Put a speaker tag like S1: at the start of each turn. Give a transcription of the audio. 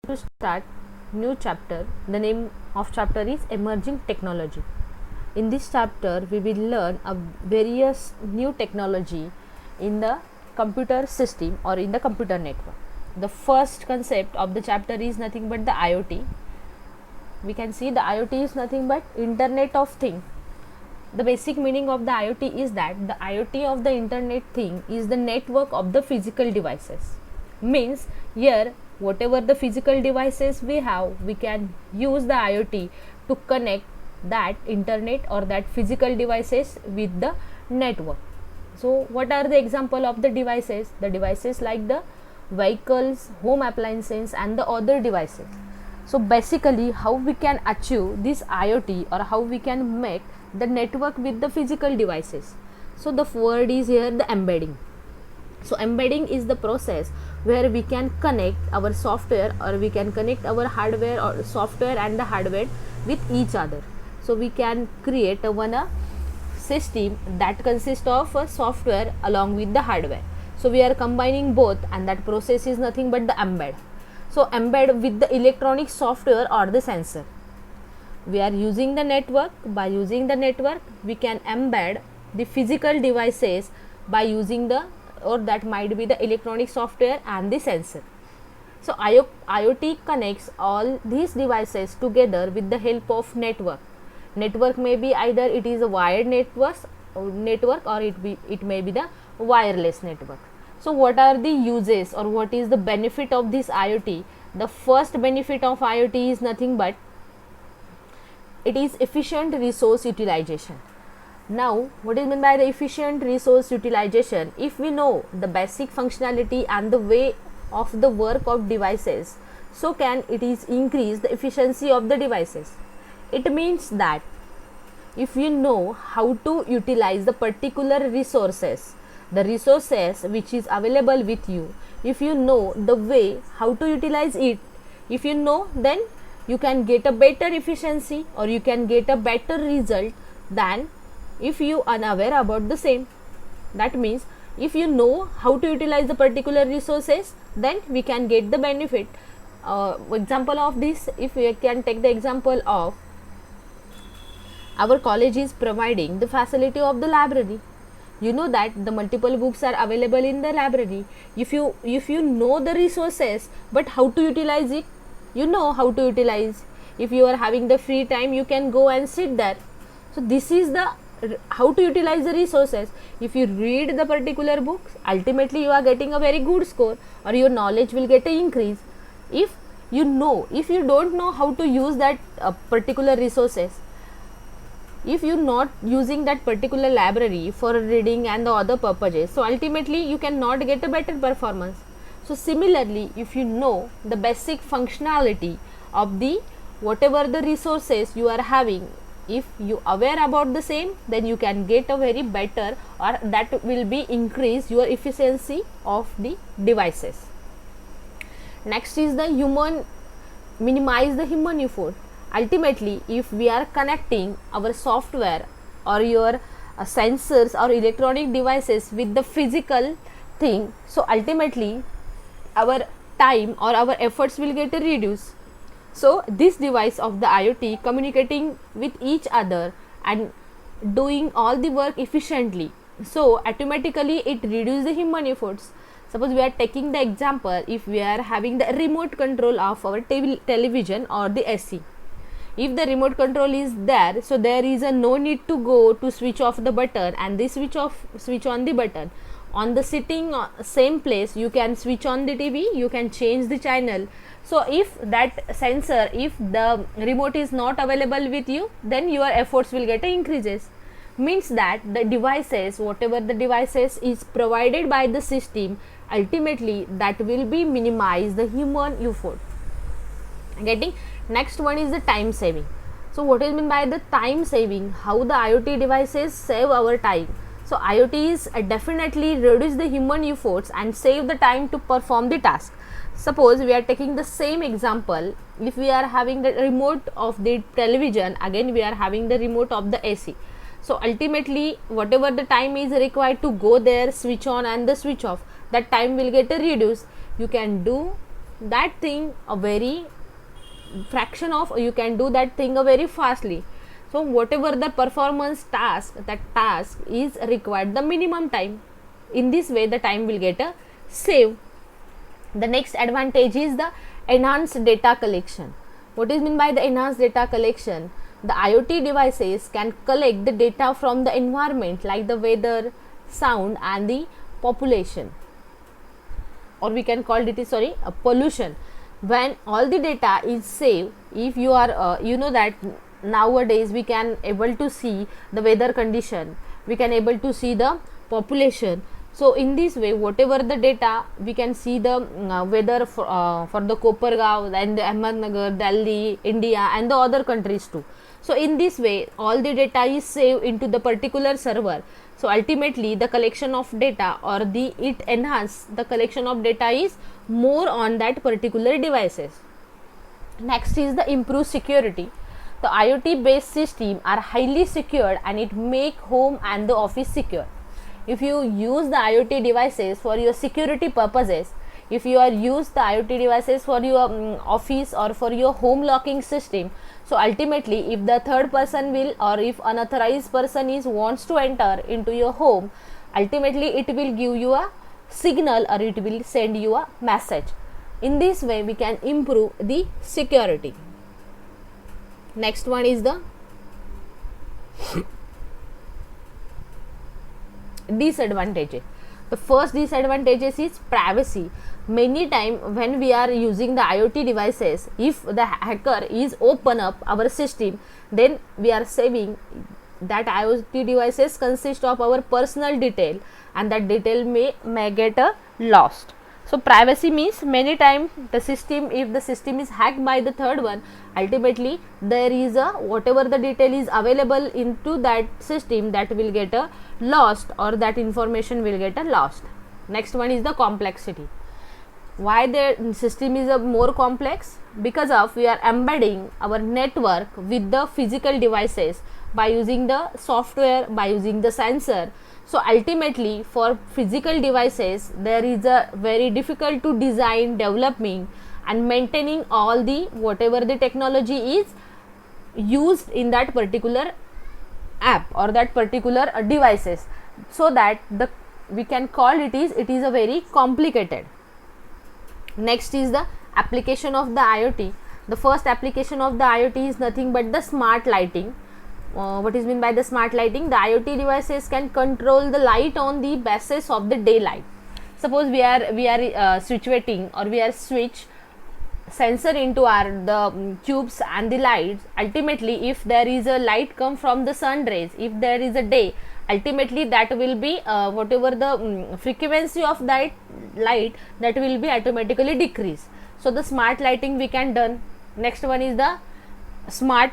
S1: to start new chapter. The name of chapter is Emerging Technology. In this chapter, we will learn a various new technology in the computer system or in the computer network. The first concept of the chapter is nothing but the IoT. We can see the IoT is nothing but Internet of Thing. The basic meaning of the IoT is that the IoT of the Internet thing is the network of the physical devices. Means here whatever the physical devices we have, we can use the IoT to connect that internet or that physical devices with the network. So what are the example of the devices? The devices like the vehicles, home appliances and the other devices. So basically how we can achieve this IoT or how we can make the network with the physical devices. So the word is here the embedding. So embedding is the process where we can connect our software or we can connect our hardware or software and the hardware with each other. So we can create a system that consists of a software along with the hardware. So we are combining both and that process is nothing but the embed. So embed with the electronic software or the sensor. We are using the network. By using the network we can embed the physical devices by using the or that might be the electronic software and the sensor. So IoT connects all these devices together with the help of network. Network may be either it is a wired network or it may be the wireless network. So what are the uses or what is the benefit of this IoT? The first benefit of IoT is nothing but it is efficient resource utilization. Now what is meant by the efficient resource utilization? If we know the basic functionality and the way of the work of devices, so can it is increase the efficiency of the devices. It means that if you know how to utilize the particular resources, the resources which is available with you, if you know the way how to utilize it, if you know, then you can get a better efficiency or you can get a better result than if you are unaware about the same. That means if you know how to utilize the particular resources, then we can get the benefit. Example of this, if we can take the example of our college is providing the facility of the library. You know that the multiple books are available in the library. If you know the resources but how to utilize it, you know how to utilize. If you are having the free time, you can go and sit there. So this is the how to utilize the resources. If you read the particular books, ultimately you are getting a very good score or your knowledge will get an increase. If you don't know how to use that particular resources, if you not using that particular library for reading and the other purposes, so ultimately you cannot get a better performance. So similarly, if you know the basic functionality of the whatever the resources you are having, if you aware about the same, then you can get a very better or that will be increase your efficiency of the devices. Next is the minimize the human effort. Ultimately, if we are connecting our software or your sensors or electronic devices with the physical thing, so ultimately our time or our efforts will get reduced. So this device of the IoT communicating with each other and doing all the work efficiently, so automatically it reduces the human efforts. Suppose we are taking the example, if we are having the remote control of our television or the AC. If the remote control is there, so there is a no need to go to switch off the button and this switch on the button. On the sitting same place, you can switch on the TV, you can change the channel. So if that sensor, if the remote is not available with you, then your efforts will get increases. Means that the devices, whatever the devices is provided by the system, ultimately that will be minimize the human effort. Getting? Next one is the time saving. So what is meant by the time saving? How the IoT devices save our time. So IoT is definitely reduce the human efforts and save the time to perform the task. Suppose we are taking the same example, if we are having the remote of the television, again we are having the remote of the AC. So ultimately whatever the time is required to go there, switch on and the switch off, that time will get reduced. You can do that thing a very fraction of, you can do that thing very fastly. So whatever the performance task, that task is required the minimum time. In this way the time will get saved. The next advantage is the enhanced data collection. What is meant by the enhanced data collection? The IoT devices can collect the data from the environment like the weather, sound and the population, or we can call it a pollution. When all the data is saved, if you are you know that nowadays we can able to see the weather condition, we can able to see the population. So in this way whatever the data we can see the weather for the Kopargaon and the Ahmednagar, Delhi, India and the other countries too. So in this way all the data is saved into the particular server. So ultimately the collection of data, or the it enhance the collection of data is more on that particular devices. Next is the improved security. The IoT based system are highly secured and it make home and the office secure. If you use the IoT devices for your security purposes, if you are use the IoT devices for your office or for your home locking system, so ultimately if the third person will, or if unauthorized person is wants to enter into your home, ultimately it will give you a signal or it will send you a message. In this way we can improve the security. Next one is the disadvantages. The first disadvantages is privacy. Many time when we are using the IoT devices, if the hacker is open up our system, then we are saving that IoT devices consist of our personal detail, and that detail may get lost. So privacy means many times the system, if the system is hacked by the third one, ultimately there is a whatever the detail is available into that system, that will get lost, or that information will get lost. Next one is the complexity. Why the system is more complex? Because of we are embedding our network with the physical devices by using the software, by using the sensor. So ultimately for physical devices there is a very difficult to design, developing and maintaining all the whatever the technology is used in that particular app or that particular devices, so that the we can call it is a very complicated. Next is the application of the IoT. The first application of the IoT is nothing but the smart lighting. What is meant by the smart lighting? The IoT devices can control the light on the basis of the daylight. Suppose we are situating, or we are switch sensor into our the tubes and the lights. Ultimately if there is a light come from the sun rays, if there is a day, ultimately that will be whatever the frequency of that light, that will be automatically decrease. So the smart lighting we can done. Next one is the smart